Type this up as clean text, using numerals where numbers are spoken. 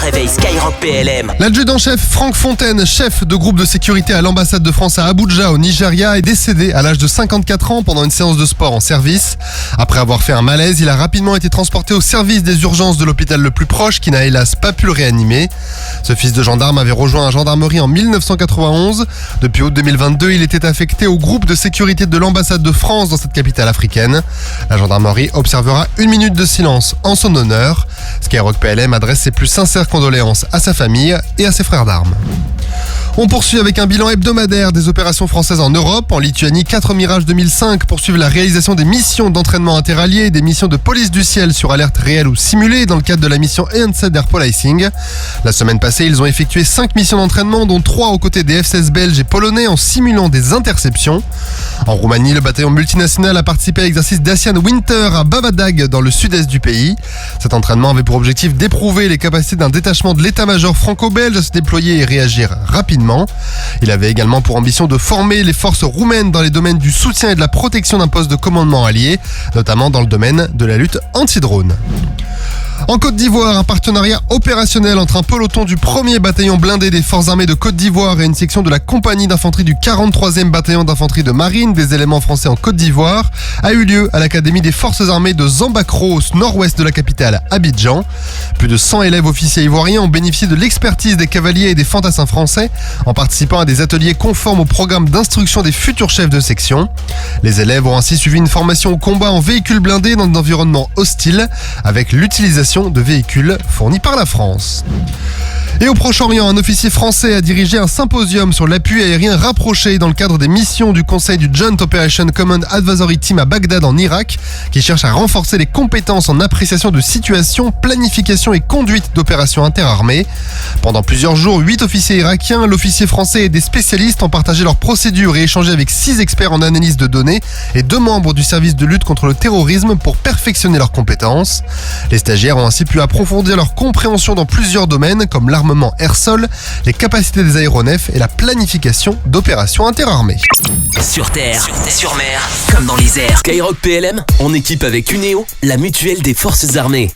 réveil Skyrock PLM. L'adjudant-chef Franck Fontaine, chef de groupe de sécurité à l'ambassade de France à Abuja au Nigeria, est décédé à l'âge de 54 ans pendant une séance de sport en service. Après avoir fait un malaise, il a rapidement été transporté au service des urgences de l'hôpital le plus proche qui n'a hélas pas pu le réanimer. Ce fils de gendarme avait rejoint la gendarmerie en 1991. Depuis août 2022, il était affecté au groupe de sécurité de l'ambassade de France dans cette capitale africaine. La gendarmerie observera 1 minute de silence en son honneur. Skyrock PLM adresse ses plus sincères condoléances à sa famille et à ses frères d'armes. On poursuit avec un bilan hebdomadaire des opérations françaises en Europe. En Lituanie, 4 Mirage 2005 poursuivent la réalisation des missions d'entraînement interalliés et des missions de police du ciel sur alerte réelle ou simulée dans le cadre de la mission Enhanced Air Policing. La semaine passée, ils ont effectué 5 missions d'entraînement, dont 3 aux côtés des F-16 belges et polonais en simulant des interceptions. En Roumanie, le bataillon multinational a participé à l'exercice Dacian Winter à Bavadag dans le sud-est du pays. Cet entraînement avait pour objectif d'éprouver les capacités d'un détachement de l'état-major franco-belge à se déployer et réagir rapidement. Il avait également pour ambition de former les forces roumaines dans les domaines du soutien et de la protection d'un poste de commandement allié, notamment dans le domaine de la lutte anti-drone. En Côte d'Ivoire, un partenariat opérationnel entre un peloton du 1er bataillon blindé des forces armées de Côte d'Ivoire et une section de la compagnie d'infanterie du 43e bataillon d'infanterie de marine des éléments français en Côte d'Ivoire a eu lieu à l'Académie des forces armées de Zambakro, au nord-ouest de la capitale Abidjan. Plus de 100 élèves officiers ivoiriens ont bénéficié de l'expertise des cavaliers et des fantassins français en participant à des ateliers conformes au programme d'instruction des futurs chefs de section. Les élèves ont ainsi suivi une formation au combat en véhicule blindé dans un environnement hostile avec l'utilisation de véhicules fournis par la France. Et au Proche-Orient, un officier français a dirigé un symposium sur l'appui aérien rapproché dans le cadre des missions du Conseil du Joint Operation Command Advisory Team à Bagdad en Irak, qui cherche à renforcer les compétences en appréciation de situation, planification et conduite d'opérations interarmées. Pendant plusieurs jours, 8 officiers irakiens, l'officier français et des spécialistes ont partagé leurs procédures et échangé avec 6 experts en analyse de données et 2 membres du service de lutte contre le terrorisme pour perfectionner leurs compétences. Les stagiaires ont ainsi pu approfondir leur compréhension dans plusieurs domaines comme l'armement air-sol, les capacités des aéronefs et la planification d'opérations interarmées. Sur terre, sur mer, comme dans les airs. Skyrock PLM, en équipe avec Uneo, la mutuelle des forces armées.